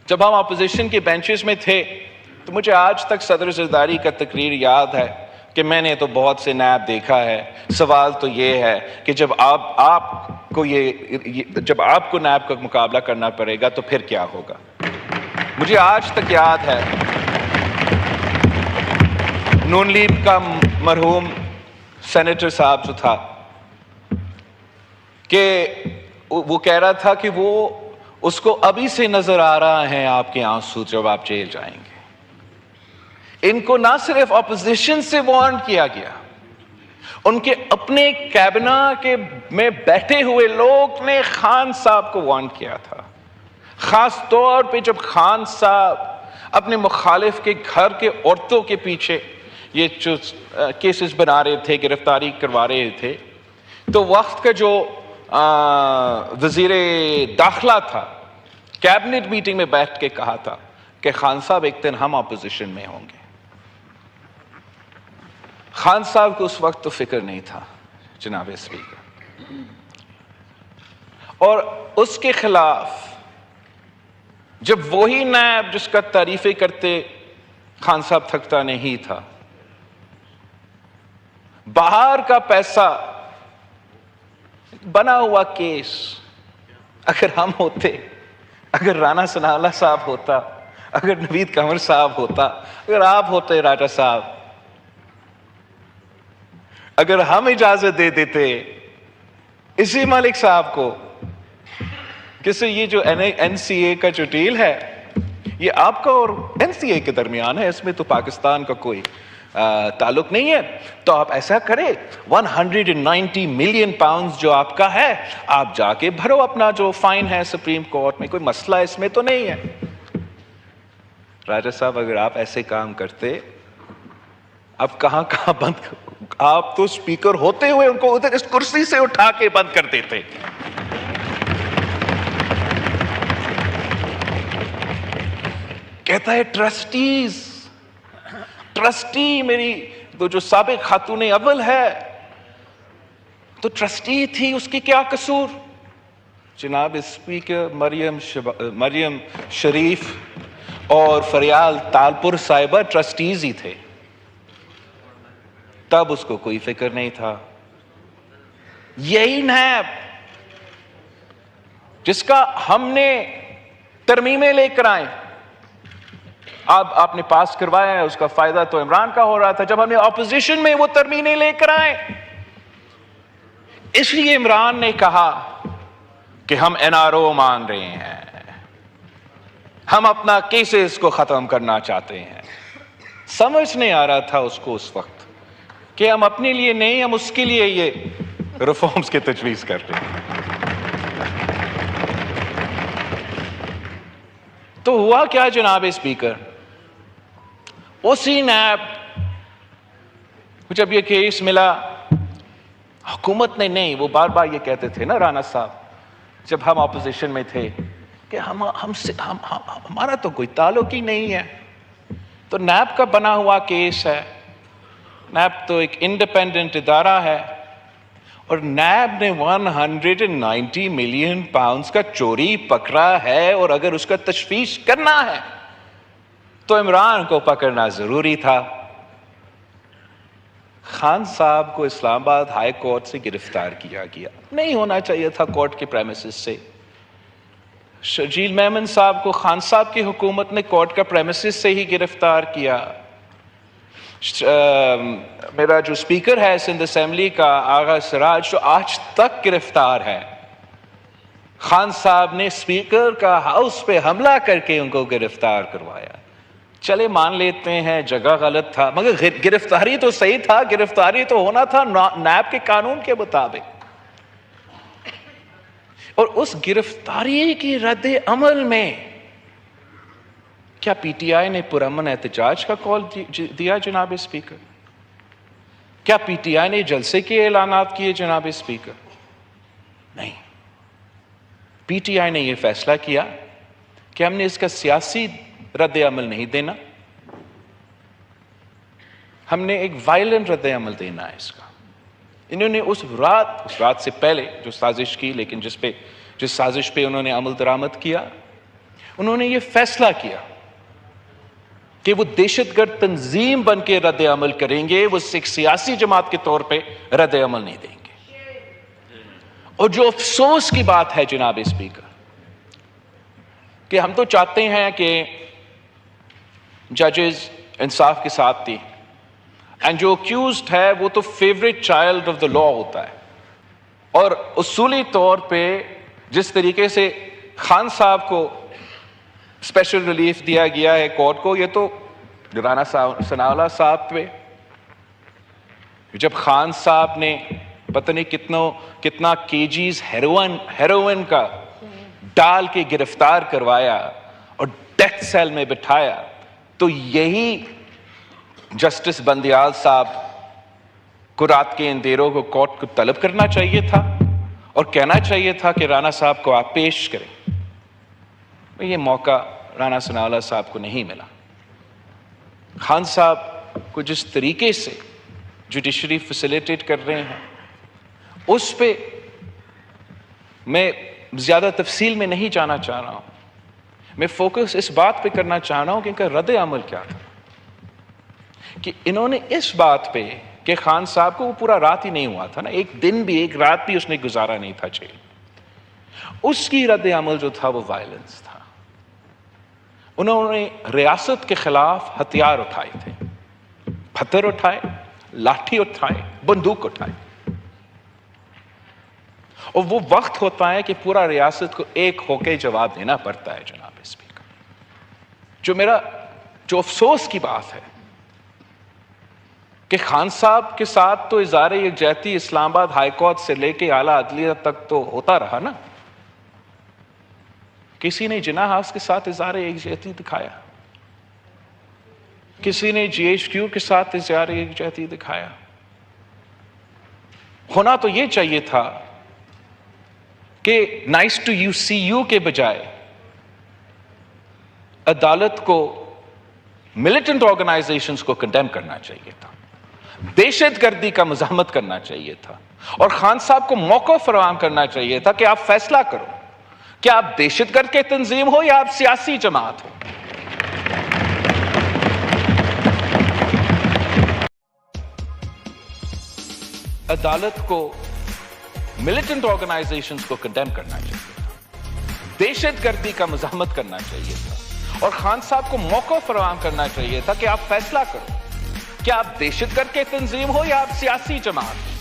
جب ہم اپوزیشن کے بینچز میں تھے تو مجھے آج تک صدر زرداری کا تقریر یاد ہے کہ میں نے تو بہت سے نیب دیکھا ہے، سوال تو یہ ہے کہ جب آپ کو نیب کا مقابلہ کرنا پڑے گا تو پھر کیا ہوگا۔ مجھے آج تک یاد ہے نون لیگ کا مرحوم سینیٹر صاحب جو تھا کہ وہ کہہ رہا تھا کہ وہ اس کو ابھی سے نظر آ رہا ہے آپ کے آنسو جب آپ جیل جائیں گے۔ ان کو نہ صرف اپوزیشن سے وارن کیا گیا، ان کے اپنے کابینہ کے میں بیٹھے ہوئے لوگ نے خان صاحب کو وارن کیا تھا، خاص طور پہ جب خان صاحب اپنے مخالف کے گھر کے عورتوں کے پیچھے یہ جو کیسز بنا رہے تھے، گرفتاری کروا رہے تھے، تو وقت کا جو وزیر داخلہ تھا کیبنٹ میٹنگ میں بیٹھ کے کہا تھا کہ خان صاحب ایک دن ہم اپوزیشن میں ہوں گے۔ خان صاحب کو اس وقت تو فکر نہیں تھا جناب اسپیکر، اور اس کے خلاف جب وہی نیب جس کا تعریفیں کرتے خان صاحب تھکتا نہیں تھا، باہر کا پیسہ بنا ہوا کیس اگر ہم ہوتے، اگر رانا ثناءاللہ صاحب ہوتا، اگر نوید قمر صاحب ہوتا، اگر آپ ہوتے راجہ صاحب، اگر ہم اجازت دے دیتے اسی ملک صاحب کو کہ یہ جو این سی اے کا جو ڈیل ہے یہ آپ کا اور این سی اے کے درمیان ہے، اس میں تو پاکستان کا کوئی تعلق نہیں ہے، تو آپ ایسا کریں 190 ملین پاؤنڈز جو آپ کا ہے آپ جا کے بھرو اپنا جو فائن ہے سپریم کورٹ میں، کوئی مسئلہ اس میں تو نہیں ہے۔ راجہ صاحب اگر آپ ایسے کام کرتے اب کہاں بند، آپ تو اسپیکر ہوتے ہوئے ان کو ادھر اس کرسی سے اٹھا کے بند کر دیتے۔ کہتا ہے ٹرسٹی میری جو سابق خاتون اول ہے تو ٹرسٹی تھی، اس کی کیا قصور؟ جناب اسپیکر مریم شریف اور فریال تالپور صاحبہ ٹرسٹیز ہی تھے، تب اس کو کوئی فکر نہیں تھا۔ یہی نیب جس کا ہم نے ترمیمیں لے کر آئے، اب آپ نے پاس کروایا ہے، اس کا فائدہ تو عمران کا ہو رہا تھا، جب ہم نے اپوزیشن میں وہ ترمیمیں لے کر آئے، اس لیے عمران نے کہا کہ ہم این آر او مان رہے ہیں، ہم اپنا کیسز کو ختم کرنا چاہتے ہیں۔ سمجھ نہیں آ رہا تھا اس کو اس وقت کہ ہم اپنے لیے نہیں، ہم اس کے لیے یہ ریفارمز کی تجویز کر رہے ہیں۔ تو ہوا کیا جناب اسپیکر، اسی نیب جب یہ کیس ملا، حکومت نے نہیں، وہ بار بار یہ کہتے تھے نا رانا صاحب جب ہم اپوزیشن میں تھے کہ ہمارا تو کوئی تعلق ہی نہیں ہے، تو نیب کا بنا ہوا کیس ہے، نیب تو ایک انڈیپینڈنٹ ادارہ ہے، اور نیب نے 190 ملین پاؤنڈز کا چوری پکڑا ہے، اور اگر اس کا تشفیش کرنا ہے تو عمران کو پکڑنا ضروری تھا۔ خان صاحب کو اسلام آباد ہائی کورٹ سے گرفتار کیا گیا، نہیں ہونا چاہیے تھا کورٹ کے پریمیسز سے۔ شرجیل میمن صاحب کو خان صاحب کی حکومت نے کورٹ کا پریمیسز سے ہی گرفتار کیا۔ میرا جو اسپیکر ہے سندھ اسمبلی کا آغا سراج جو آج تک گرفتار ہے، خان صاحب نے اسپیکر کا ہاؤس پہ حملہ کر کے ان کو گرفتار کروایا۔ چلے مان لیتے ہیں جگہ غلط تھا، مگر گرفتاری تو صحیح تھا، گرفتاری تو ہونا تھا نیب کے قانون کے مطابق۔ اور اس گرفتاری کی رد عمل میں کیا پی ٹی آئی نے پرامن احتجاج کا کال دیا جناب اسپیکر؟ کیا پی ٹی آئی نے جلسے کے اعلانات کیے جناب اسپیکر؟ نہیں، پی ٹی آئی نے یہ فیصلہ کیا کہ ہم نے اس کا سیاسی رد عمل نہیں دینا، ہم نے ایک وائلنٹ رد عمل دینا ہے اس کا۔ انہوں نے اس رات سے پہلے جو سازش کی، لیکن جس سازش پہ انہوں نے عمل درآمد کیا، انہوں نے یہ فیصلہ کیا کہ وہ دہشت گرد تنظیم بن کے رد عمل کریں گے، وہ ایک سیاسی جماعت کے طور پہ رد عمل نہیں دیں گے۔ اور جو افسوس کی بات ہے جناب اسپیکر، کہ ہم تو چاہتے ہیں کہ ججز انصاف کے ساتھ تھی، اینڈ جو اکیوزڈ ہے وہ تو فیوریٹ چائلڈ آف دا لا ہوتا ہے، اور اصولی طور پہ جس طریقے سے خان صاحب کو اسپیشل ریلیف دیا گیا ہے کورٹ کو، یہ تو رانا ثناءاللہ صاحب پہ، جب خان صاحب نے پتہ نہیں کتنا کیجیز ہیروئن کا ڈال کے گرفتار کروایا اور ڈیتھ سیل میں بٹھایا، تو یہی جسٹس بندیال صاحب کو رات کے اندھیروں کو کورٹ کو طلب کرنا چاہیے تھا اور کہنا چاہیے تھا کہ رانا صاحب کو آپ پیش کریں۔ یہ موقع رانا ثناءاللہ صاحب کو نہیں ملا۔ خان صاحب کو جس طریقے سے جوڈیشری فیسیلیٹیٹ کر رہے ہیں، اس پہ میں زیادہ تفصیل میں نہیں جانا چاہ رہا ہوں، میں فوکس اس بات پہ کرنا چاہ رہا ہوں کہ ان کا رد عمل کیا تھا، کہ انہوں نے اس بات پہ کہ خان صاحب کو وہ پورا رات ہی نہیں ہوا تھا نا، ایک دن بھی ایک رات بھی اس نے گزارا نہیں تھا جیل، اس کی رد عمل جو تھا وہ وائلنس تھا۔ انہوں نے ریاست کے خلاف ہتھیار اٹھائے تھے، پتھر اٹھائے، لاٹھی اٹھائے، بندوق اٹھائے، اور وہ وقت ہوتا ہے کہ پورا ریاست کو ایک ہو کے جواب دینا پڑتا ہے جناب اسپیکر۔ جو افسوس کی بات ہے کہ خان صاحب کے ساتھ تو اظہار یکجہتی اسلام آباد ہائی کورٹ سے لے کے اعلیٰ عدلیہ تک تو ہوتا رہا نا، کسی نے جناح ہاؤس کے ساتھ اظہار یکجہتی دکھایا، کسی نے جی ایچ کیو کے ساتھ اظہار یکجہتی دکھایا۔ ہونا تو یہ چاہیے تھا کہ nice to you see you کے بجائے عدالت کو ملیٹنٹ آرگنائزیشنز کو کنڈیم کرنا چاہیے تھا، دہشت گردی کا مزاحمت کرنا چاہیے تھا، اور خان صاحب کو موقع فراہم کرنا چاہیے تھا کہ آپ فیصلہ کرو، کیا آپ دہشت گرد کے تنظیم ہو یا آپ سیاسی جماعت ہو۔ عدالت کو ملیٹنٹ آرگنائزیشنز کو کنڈیم کرنا چاہیے تھا، دہشت گردی کا مزاحمت کرنا چاہیے تھا، اور خان صاحب کو موقع فراہم کرنا چاہیے تھا کہ آپ فیصلہ کرو، کیا آپ دہشت گرد کے تنظیم ہو یا آپ سیاسی جماعت ہو۔